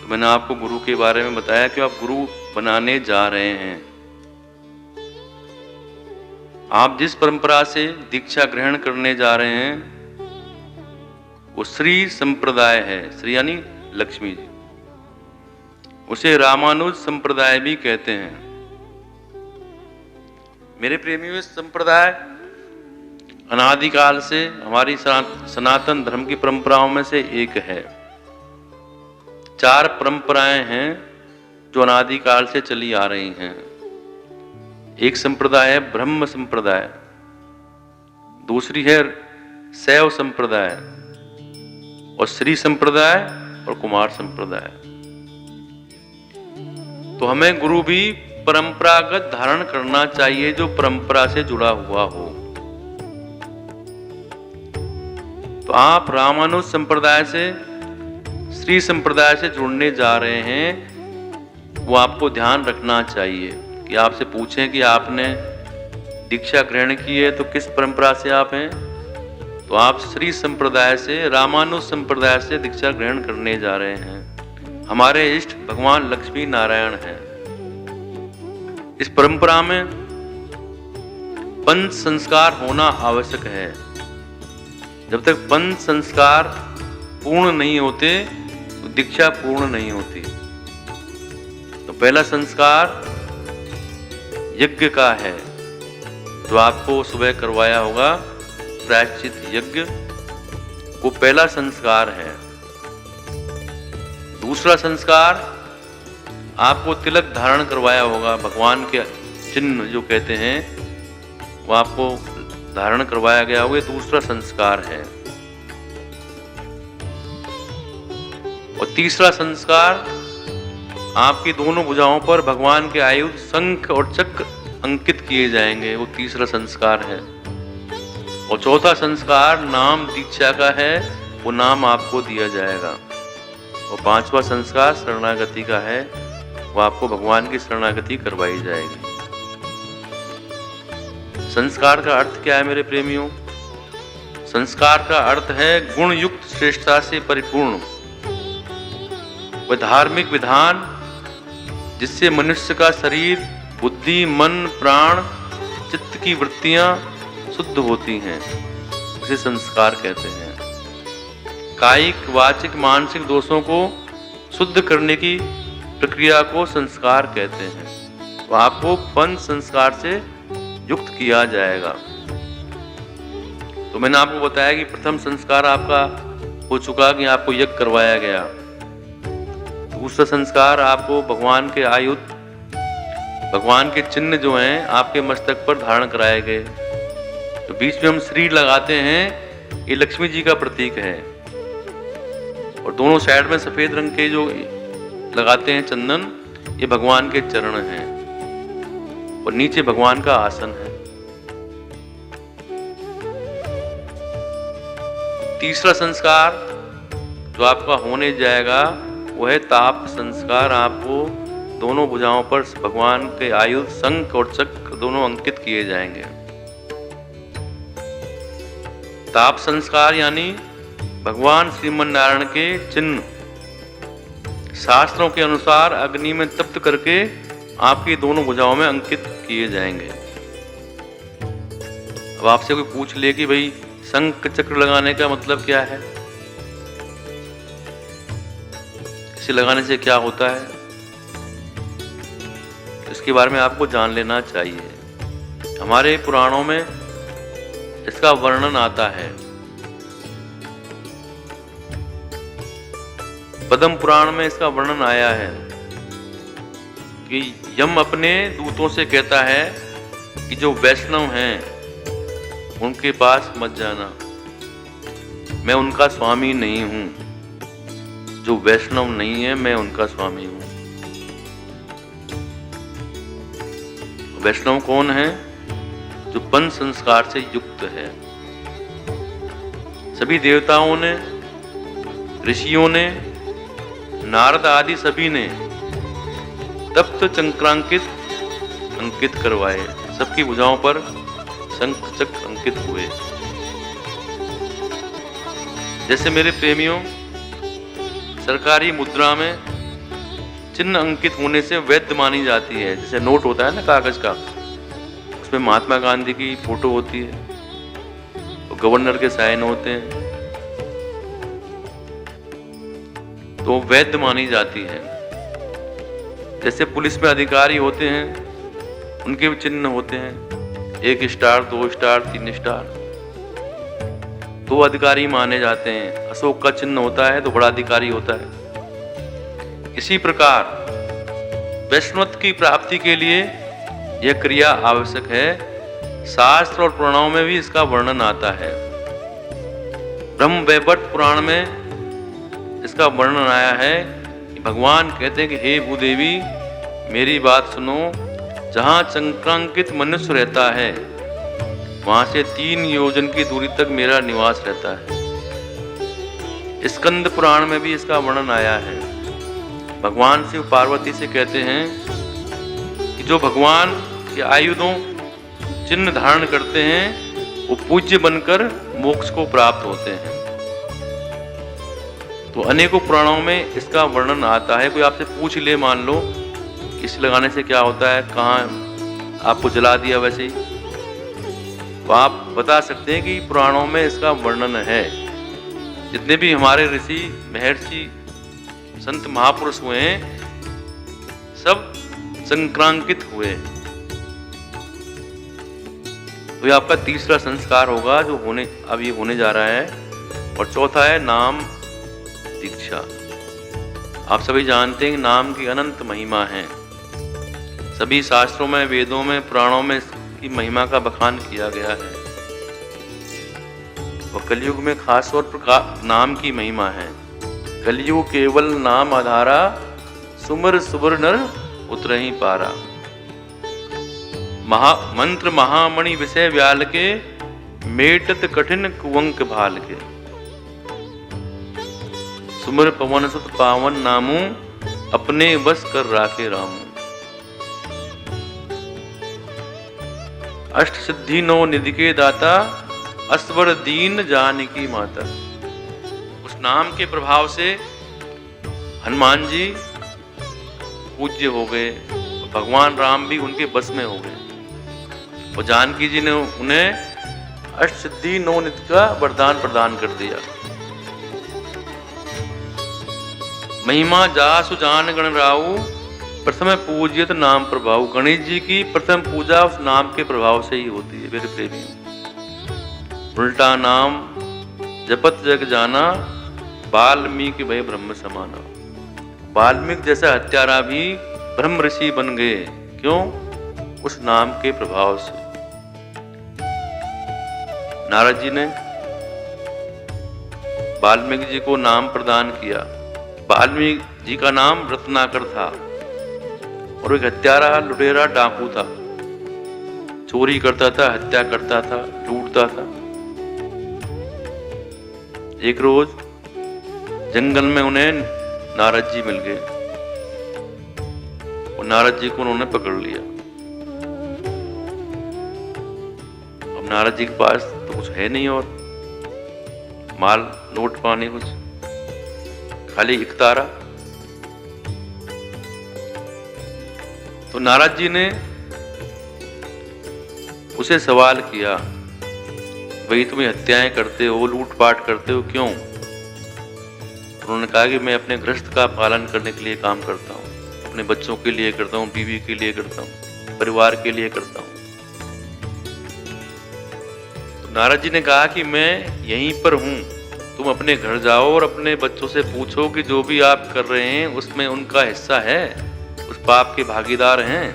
तो मैंने आपको गुरु के बारे में बताया कि आप गुरु बनाने जा रहे हैं। आप जिस परंपरा से दीक्षा ग्रहण करने जा रहे हैं वो श्री संप्रदाय है। श्री यानी लक्ष्मी जी, उसे रामानुज संप्रदाय भी कहते हैं। मेरे प्रेमियों, इस संप्रदाय अनादिकाल से हमारी सनातन धर्म की परंपराओं में से एक है। 4 परंपराएं हैं जो अनादिकाल से चली आ रही हैं। एक संप्रदाय है ब्रह्म संप्रदाय, दूसरी है शैव संप्रदाय और श्री संप्रदाय और कुमार संप्रदाय। तो हमें गुरु भी परंपरागत धारण करना चाहिए जो परंपरा से जुड़ा हुआ हो। तो आप रामानुज संप्रदाय से श्री संप्रदाय से जुड़ने जा रहे हैं, वो आपको ध्यान रखना चाहिए कि आपसे पूछें कि आपने दीक्षा ग्रहण की है तो किस परंपरा से आप हैं। तो आप श्री संप्रदाय से, रामानुज संप्रदाय से दीक्षा ग्रहण करने जा रहे हैं। हमारे इष्ट भगवान लक्ष्मी नारायण हैं। इस परंपरा में पंच संस्कार होना आवश्यक है। जब तक पंच संस्कार पूर्ण नहीं होते तो दीक्षा पूर्ण नहीं होती। तो पहला संस्कार यज्ञ का है, जो आपको सुबह करवाया होगा, प्रायश्चित यज्ञ, वो पहला संस्कार है। दूसरा संस्कार आपको तिलक धारण करवाया होगा, भगवान के चिन्ह जो कहते हैं वो आपको धारण करवाया गया होगा, दूसरा संस्कार है। और तीसरा संस्कार आपकी दोनों भुजाओं पर भगवान के आयुध शंख और चक्र अंकित किए जाएंगे, वो तीसरा संस्कार है। और चौथा संस्कार नाम दीक्षा का है, वो नाम आपको दिया जाएगा। और पांचवा संस्कार शरणागति का है, वो आपको भगवान की शरणागति करवाई जाएगी। संस्कार का अर्थ क्या है मेरे प्रेमियों? संस्कार का अर्थ है गुण युक्त श्रेष्ठता से परिपूर्ण वह धार्मिक विधान जिससे मनुष्य का शरीर, बुद्धि, मन, प्राण, चित्त की वृत्तियां शुद्ध होती हैं, उसे संस्कार कहते हैं। कायिक, वाचिक, मानसिक दोषों को शुद्ध करने की प्रक्रिया को संस्कार कहते हैं। तो आपको पंच संस्कार से युक्त किया जाएगा। तो मैंने आपको बताया कि प्रथम संस्कार आपका हो चुका कि आपको यज्ञ करवाया गया। दूसरा संस्कार आपको भगवान के आयुध, भगवान के चिन्ह जो हैं आपके मस्तक पर धारण कराए गए। तो बीच में हम श्री लगाते हैं, ये लक्ष्मी जी का प्रतीक है। और दोनों साइड में सफेद रंग के जो लगाते हैं चंदन, ये भगवान के चरण हैं। और नीचे भगवान का आसन है। तीसरा संस्कार जो आपका होने जाएगा वो है ताप संस्कार। आपको दोनों भुजाओं पर भगवान के आयुध शंख और चक्र दोनों अंकित किए जाएंगे। ताप संस्कार यानी भगवान श्रीमन नारायण के चिन्ह शास्त्रों के अनुसार अग्नि में तप्त करके आपकी दोनों भुजाओं में अंकित किए जाएंगे। अब आपसे कोई पूछ ले कि भाई शंख चक्र लगाने का मतलब क्या है, इसे लगाने से क्या होता है, इसके बारे में आपको जान लेना चाहिए। हमारे पुराणों में इसका वर्णन आता है। पद्म पुराण में इसका वर्णन आया है कि यम अपने दूतों से कहता है कि जो वैष्णव हैं उनके पास मत जाना, मैं उनका स्वामी नहीं हूं। जो वैष्णव नहीं है मैं उनका स्वामी हूं। वैष्णव कौन है? जो पंच संस्कार से युक्त है। सभी देवताओं ने, ऋषियों ने, नारद आदि सभी ने तप्त चक्रांकित अंकित करवाए। सबकी भुजाओं पर शंख चक्र अंकित हुए। जैसे मेरे प्रेमियों, सरकारी मुद्रा में चिन्ह अंकित होने से वैध मानी जाती है। जैसे नोट होता है ना कागज का, उसमें महात्मा गांधी की फोटो होती है, तो गवर्नर के साइन होते हैं, तो वैध मानी जाती है। जैसे पुलिस में अधिकारी होते हैं, उनके भी चिन्ह होते हैं, 1 स्टार, 2 स्टार, 3 स्टार, तो अधिकारी माने जाते हैं। अशोक का चिन्ह होता है तो बड़ा अधिकारी होता है। इसी प्रकार वैष्णवत्व की प्राप्ति के लिए यह क्रिया आवश्यक है। शास्त्र और पुराणों में भी इसका वर्णन आता है। ब्रह्मवैवर्त पुराण में इसका वर्णन आया है कि भगवान कहते हैं कि हे भूदेवी, मेरी बात सुनो, जहाँ चंक्रांकित मनुष्य रहता है वहां से 3 योजन की दूरी तक मेरा निवास रहता है। स्कंद पुराण में भी इसका वर्णन आया है। भगवान शिव पार्वती से कहते हैं कि जो भगवान के आयुधों चिन्ह धारण करते हैं वो पूज्य बनकर मोक्ष को प्राप्त होते हैं। तो अनेकों पुराणों में इसका वर्णन आता है। कोई आपसे पूछ ले, मान लो इस लगाने से क्या होता है, कहाँ आपको जला दिया वैसे ही, तो आप बता सकते हैं कि पुराणों में इसका वर्णन है। जितने भी हमारे ऋषि, महर्षि, संत, महापुरुष हुए हैं, सब संक्रांकित हुए। तो ये आपका तीसरा संस्कार होगा जो अब ये होने जा रहा है। और चौथा है नाम दीक्षा। आप सभी जानते हैं कि नाम की अनंत महिमा है। सभी शास्त्रों में, वेदों में, पुराणों में इसकी महिमा का बखान किया गया है। और कलयुग में खास तौर पर नाम की महिमा है। कलयुग केवल नाम आधारा, सुमर सुबर नर उतरहि पारा। मंत्र महामणि विषय व्याल के, मेटत कठिन कुवंक भाल के। सुमर पवन सुत पावन नामू, अपने बस कर राखे रामू। अष्ट सिद्धि 9 निधि के दाता, असवर दीन जानकी माता। उस नाम के प्रभाव से हनुमान जी पूज्य हो गए, भगवान राम भी उनके बस में हो गए, और जानकी जी ने उन्हें अष्ट सिद्धि 9 निधि का वरदान प्रदान कर दिया। महिमा जासु जान गण राऊ, प्रथम पूजित नाम प्रभाव। गणेश जी की प्रथम पूजा उस नाम के प्रभाव से ही होती है मेरे प्रेमी। उल्टा नाम जपत जग जाना, वाल्मीकि भय ब्रह्म समाना। वाल्मीकि जैसा हत्यारा भी ब्रह्म ऋषि बन गए। क्यों? उस नाम के प्रभाव से। नारद जी ने वाल्मीकि जी को नाम प्रदान किया। वाल्मीकि जी का नाम रत्नाकर था और एक हत्यारा, लुटेरा, डाकू था। चोरी करता था, हत्या करता था, लूटता था। एक रोज जंगल में उन्हें नारद जी मिल गए और नारद जी को उन्होंने पकड़ लिया। अब नारद जी के पास तो कुछ है नहीं और माल, नोट, पानी, कुछ खाली एक तारा। तो नारद जी ने उसे सवाल किया, भाई तुम हत्याएं करते हो, लूटपाट करते हो, क्यों? उन्होंने कहा कि मैं अपने गृहस्थ का पालन करने के लिए काम करता हूँ, अपने बच्चों के लिए करता हूँ, बीवी के लिए करता हूँ, परिवार के लिए करता हूँ। तो नारद जी ने कहा कि मैं यहीं पर हूँ, तुम अपने घर जाओ और अपने बच्चों से पूछो कि जो भी आप कर रहे हैं उसमें उनका हिस्सा है, उस पाप के भागीदार हैं।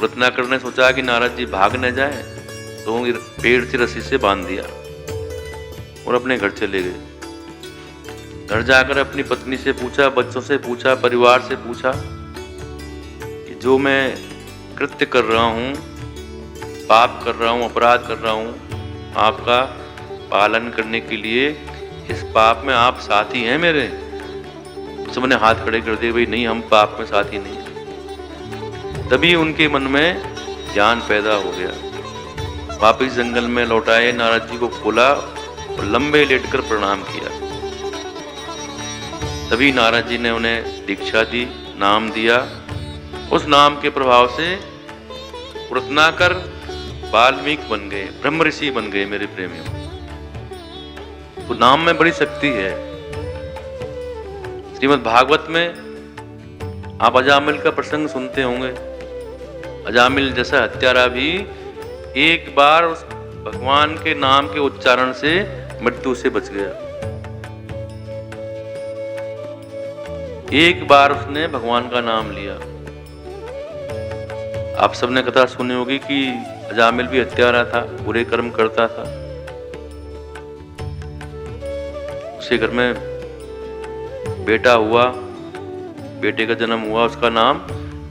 रत्नाकर ने सोचा कि नारद जी भाग न जाए, तो पेड़ से रस्सी से बांध दिया और अपने घर चले गए। घर जाकर अपनी पत्नी से पूछा, बच्चों से पूछा, परिवार से पूछा कि जो मैं कृत्य कर रहा हूँ, पाप कर रहा हूँ, अपराध कर रहा हूँ, आपका पालन करने के लिए, इस पाप में आप साथी हैं मेरे? तो मैंने हाथ खड़े कर दिए, भाई नहीं, हम पाप में साथी नहीं। तभी उनके मन में ज्ञान पैदा हो गया। वापिस जंगल में लौटाए, नारद जी को खोला और लंबे लेटकर प्रणाम किया। तभी नारद जी ने उन्हें दीक्षा दी, नाम दिया। उस नाम के प्रभाव से रत्नाकर वाल्मीकि बन गए, ब्रह्म ऋषि बन गए मेरे प्रेमियों। तो नाम में बड़ी शक्ति है। श्रीमद् भागवत में आप अजामिल का प्रसंग सुनते होंगे। अजामिल जैसा हत्यारा भी एक बार उस भगवान के नाम के उच्चारण से मृत्यु से बच गया। एक बार उसने भगवान का नाम लिया। आप सबने कथा सुनी होगी कि अजामिल भी हत्यारा था, बुरे कर्म करता था। उसके घर में बेटा हुआ, बेटे का जन्म हुआ। उसका नाम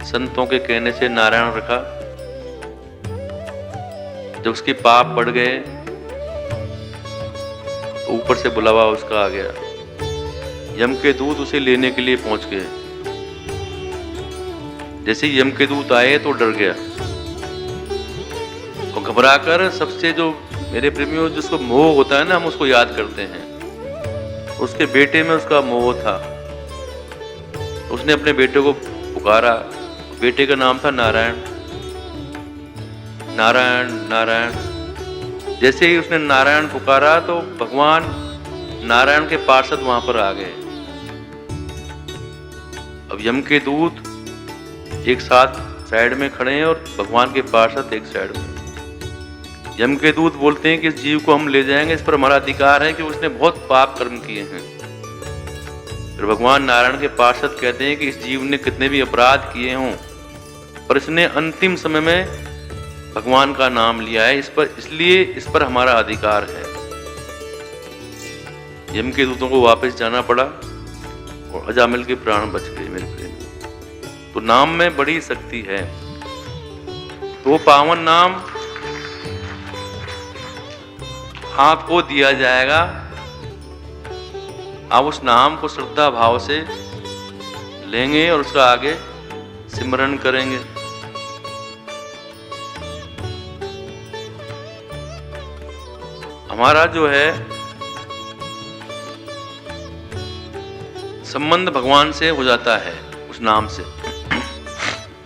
संतों के कहने से नारायण रखा। जब उसके पाप बढ़ गए तो ऊपर से बुलावा उसका आ गया। यम के दूत उसे लेने के लिए पहुंच गए। जैसे ही यम के दूत आए तो डर गया और घबराकर सबसे, जो मेरे प्रेमियों जिसको मोह होता है ना, हम उसको याद करते हैं। उसके बेटे में उसका मोह था। उसने अपने बेटे को पुकारा। बेटे का नाम था नारायण। नारायण नारायण। जैसे ही उसने नारायण पुकारा तो भगवान नारायण के पार्षद वहां पर आ गए। अब यम के दूत एक साथ साइड में खड़े हैं और भगवान के पार्षद एक साइड में। यम के दूत बोलते हैं कि इस जीव को हम ले जाएंगे, इस पर हमारा अधिकार है कि उसने बहुत पाप कर्म किए हैं। फिर भगवान नारायण के पार्षद कहते हैं कि इस जीव ने कितने भी अपराध किए हों, पर इसने अंतिम समय में भगवान का नाम लिया है, इसलिए इस पर हमारा अधिकार है। यम के दूतों को वापस जाना पड़ा और अजामिल के प्राण बच गए मेरे प्रेम। तो नाम में बड़ी शक्ति है। तो पावन नाम आपको दिया जाएगा। आप उस नाम को श्रद्धा भाव से लेंगे और उसका आगे सिमरन करेंगे। हमारा जो है संबंध भगवान से हो जाता है उस नाम से।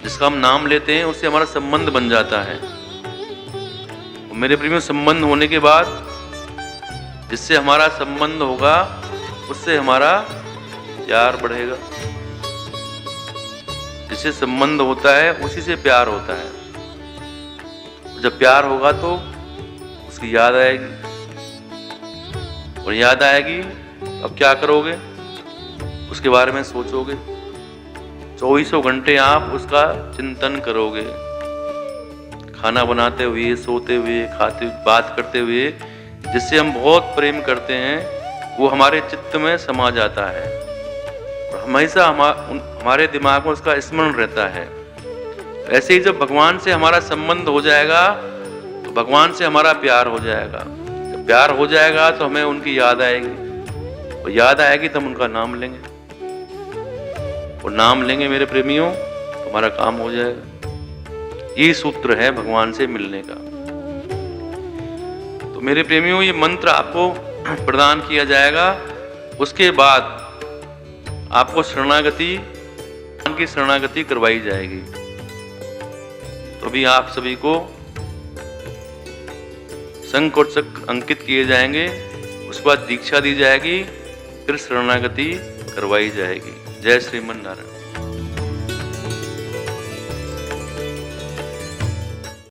जिसका हम नाम लेते हैं उससे हमारा संबंध बन जाता है। और मेरे प्रेमियों, संबंध होने के बाद जिससे हमारा संबंध होगा उससे हमारा प्यार बढ़ेगा। जिससे संबंध होता है उसी से प्यार होता है। जब प्यार होगा तो उसकी याद आएगी, और याद आएगी अब क्या करोगे, उसके बारे में सोचोगे। 24 घंटे आप उसका चिंतन करोगे। खाना बनाते हुए, सोते हुए, खाते हुए, बात करते हुए। जिससे हम बहुत प्रेम करते हैं वो हमारे चित्त में समा जाता है और हमेशा हमारे दिमाग में उसका स्मरण रहता है। ऐसे ही जब भगवान से हमारा संबंध हो जाएगा तो भगवान से हमारा प्यार हो जाएगा। जब प्यार हो जाएगा तो हमें उनकी याद आएगी, और याद आएगी तो हम उनका नाम लेंगे, और नाम लेंगे मेरे प्रेमियों तो हमारा काम हो जाएगा। ये सूत्र है भगवान से मिलने का। तो मेरे प्रेमियों, ये मंत्र आपको प्रदान किया जाएगा। उसके बाद आपको शरणागति, भगवान की शरणागति करवाई जाएगी। तो अभी आप सभी को शंख और चक्र अंकित किए जाएंगे। उसके बाद दीक्षा दी जाएगी, फिर शरणागति करवाई जाएगी। जय श्रीमन नारायण।